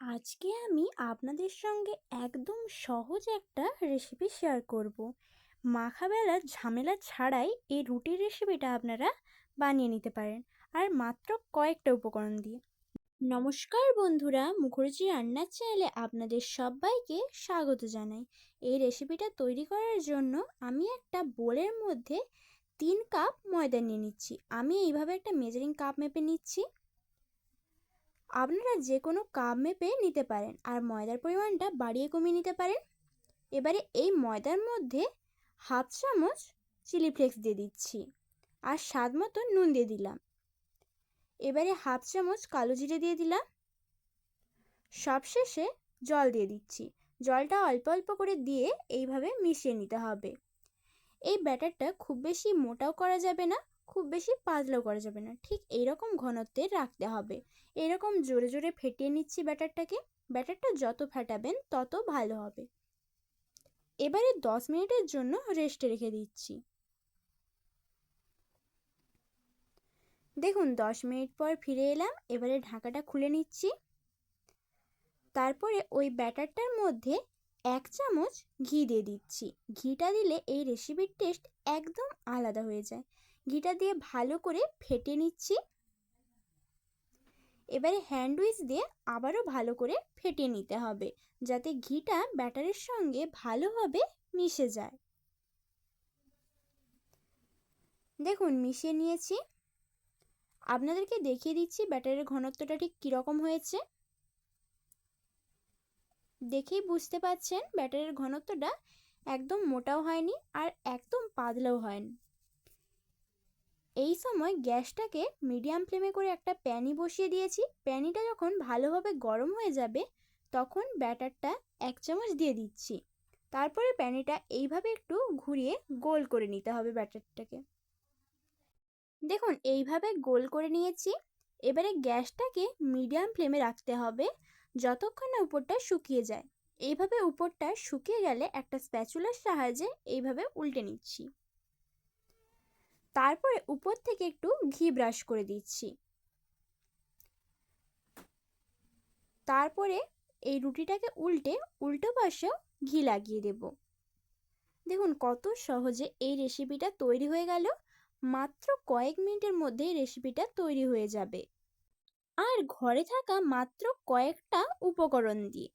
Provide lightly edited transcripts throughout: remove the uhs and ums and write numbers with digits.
আজকে আমি আপনাদের সঙ্গে একদম সহজ একটা রেসিপি শেয়ার করব। মাখা বেলার ঝামেলা ছাড়াই এই রুটির রেসিপিটা আপনারা বানিয়ে নিতে পারেন, আর মাত্র কয়েকটা উপকরণ দিয়ে। নমস্কার বন্ধুরা, মুখার্জি রান্নার চ্যানেলে আপনাদের সবাইকে স্বাগত জানাই। এই রেসিপিটা তৈরি করার জন্য আমি একটা বোলের মধ্যে 3 কাপ ময়দা নিয়ে নিচ্ছি। আমি এইভাবে একটা মেজারিং কাপ মেপে নিচ্ছি। আপনারা যে কোনো কাপ মেপে নিতে পারেন, আর ময়দার পরিমাণটা বাড়িয়ে কমিয়ে নিতে পারেন। এবারে এই ময়দার মধ্যে 1/2 চামচ চিলি ফ্লেক্স দিয়ে দিচ্ছি, আর স্বাদ মতো নুন দিয়ে দিলাম। এবারে 1/2 চামচ কালো জিরে দিয়ে দিলাম। সবশেষে জল দিয়ে দিচ্ছি। জলটা অল্প অল্প করে দিয়ে এইভাবে মিশিয়ে নিতে হবে। এই ব্যাটারটা খুব বেশি মোটাও করা যাবে না, খুব বেশি পাতলাও করা যাবে না, ঠিক এইরকম ঘনত্বের রাখতে হবে। এরকম জোরে জোরে ফেটিয়ে নিচ্ছি ব্যাটারটাকে। ব্যাটারটা যত ফেটাবেন তত ভালো হবে। এবারে 10 মিনিটের জন্য রেস্টে রেখে দিচ্ছি। দেখুন 10 মিনিট পর ফিরে এলাম। এবারে ঢাকাটা খুলে নিচ্ছি। তারপরে ওই ব্যাটারটার মধ্যে 1 চামচ ঘি দিয়ে দিচ্ছি। ঘিটা দিলে এই রেসিপির টেস্ট একদম আলাদা হয়ে যায়। ঘিটা দিয়ে ভালো করে ফেটিয়ে নিচ্ছি। এবারে হ্যান্ড উইচ দিয়ে আবারও ভালো করে ফেটিয়ে নিতে হবে, যাতে ঘিটা ব্যাটারের সঙ্গে ভালোভাবে মিশে যায়। দেখুন মিশিয়ে নিয়েছি। আপনাদেরকে দেখিয়ে দিচ্ছি ব্যাটারের ঘনত্বটা ঠিক কীরকম হয়েছে। দেখেই বুঝতে পারছেন ব্যাটারের ঘনত্বটা একদম মোটাও হয়নি আর একদম পাতলাও হয়নি। এই সময় গ্যাসটাকে মিডিয়াম ফ্লেমে করে একটা প্যানি বসিয়ে দিয়েছি। প্যানিটা যখন ভালোভাবে গরম হয়ে যাবে তখন ব্যাটারটা 1 চামচ দিয়ে দিচ্ছি। তারপরে প্যানিটা এইভাবে একটু ঘুরিয়ে গোল করে নিতে হবে ব্যাটারটাকে। দেখুন এইভাবে গোল করে নিয়েছি। এবারে গ্যাসটাকে মিডিয়াম ফ্লেমে রাখতে হবে যতক্ষণ না উপরটা শুকিয়ে যায়। এইভাবে উপরটা শুকিয়ে গেলে একটা স্প্যাচুলার সাহায্যে এইভাবে উল্টে নিচ্ছি। তারপরে উপর থেকে একটু ঘি ব্রাশ করে দিচ্ছি। তারপরে এই রুটিটাকে উল্টে উল্টো পাশেও ঘি লাগিয়ে দেব। দেখুন কত সহজে এই রেসিপিটা তৈরি হয়ে গেল। মাত্র কয়েক মিনিটের মধ্যে রেসিপিটা তৈরি হয়ে যাবে, আর ঘরে থাকা মাত্র কয়েকটা উপকরণ দিয়ে।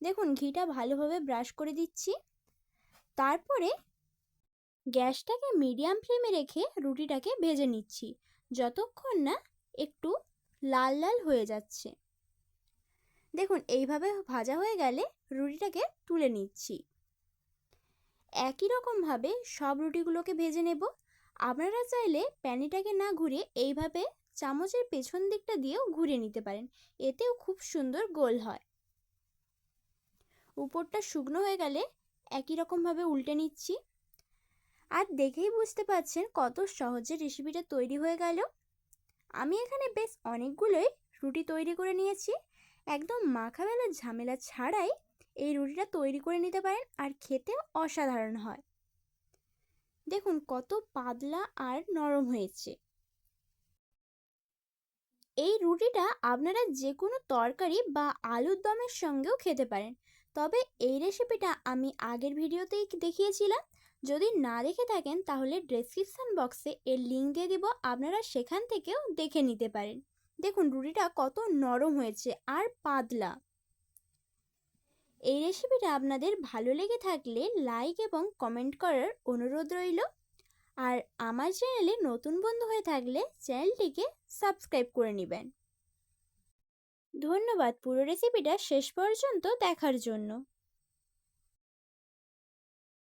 দেখুন ঘিটা ভালোভাবে ব্রাশ করে দিচ্ছি। তারপরে গ্যাসটাকে মিডিয়াম ফ্লেমে রেখে রুটিটাকে ভেজে নিচ্ছি যতক্ষণ না একটু লাল লাল হয়ে যাচ্ছে। দেখুন এইভাবে ভাজা হয়ে গেলে রুটিটাকে তুলে নিচ্ছি। একই রকমভাবে সব রুটিগুলোকে ভেজে নেব। আপনারা চাইলে প্যানিটাকে না ঘুরিয়ে এইভাবে চামচের পেছন দিকটা দিয়েও ঘুরিয়ে নিতে পারেন, এতেও খুব সুন্দর গোল হয়। উপরটা শুকনো হয়ে গেলে একই রকমভাবে উল্টে নিচ্ছি। আর দেখেই বুঝতে পারছেন কত সহজে রেসিপিটা তৈরি হয়ে গেল। আমি এখানে বেশ অনেকগুলোই রুটি তৈরি করে নিয়েছি। একদম মাখা বেলার ঝামেলা ছাড়াই এই রুটিটা তৈরি করে নিতে পারেন, আর খেতে অসাধারণ হয়। দেখুন কত পাতলা আর নরম হয়েছে। এই রুটিটা আপনারা যে কোনো তরকারি বা আলুর দমের সঙ্গেও খেতে পারেন। তবে এই রেসিপিটা আমি আগের ভিডিওতেই দেখিয়েছিলাম। যদি না দেখে থাকেন তাহলে ডেসক্রিপশন বক্সে এর লিঙ্ক দিয়ে দিব, আপনারা সেখান থেকেও দেখে নিতে পারেন। দেখুন রুটিটা কত নরম হয়েছে আর পাতলা। এই রেসিপিটা আপনাদের ভালো লেগে থাকলে লাইক এবং কমেন্ট করার অনুরোধ রইল। আর আমার চ্যানেলে নতুন বন্ধু হয়ে থাকলে চ্যানেলটিকে সাবস্ক্রাইব করে নেবেন। ধন্যবাদ পুরো রেসিপিটা শেষ পর্যন্ত দেখার জন্য।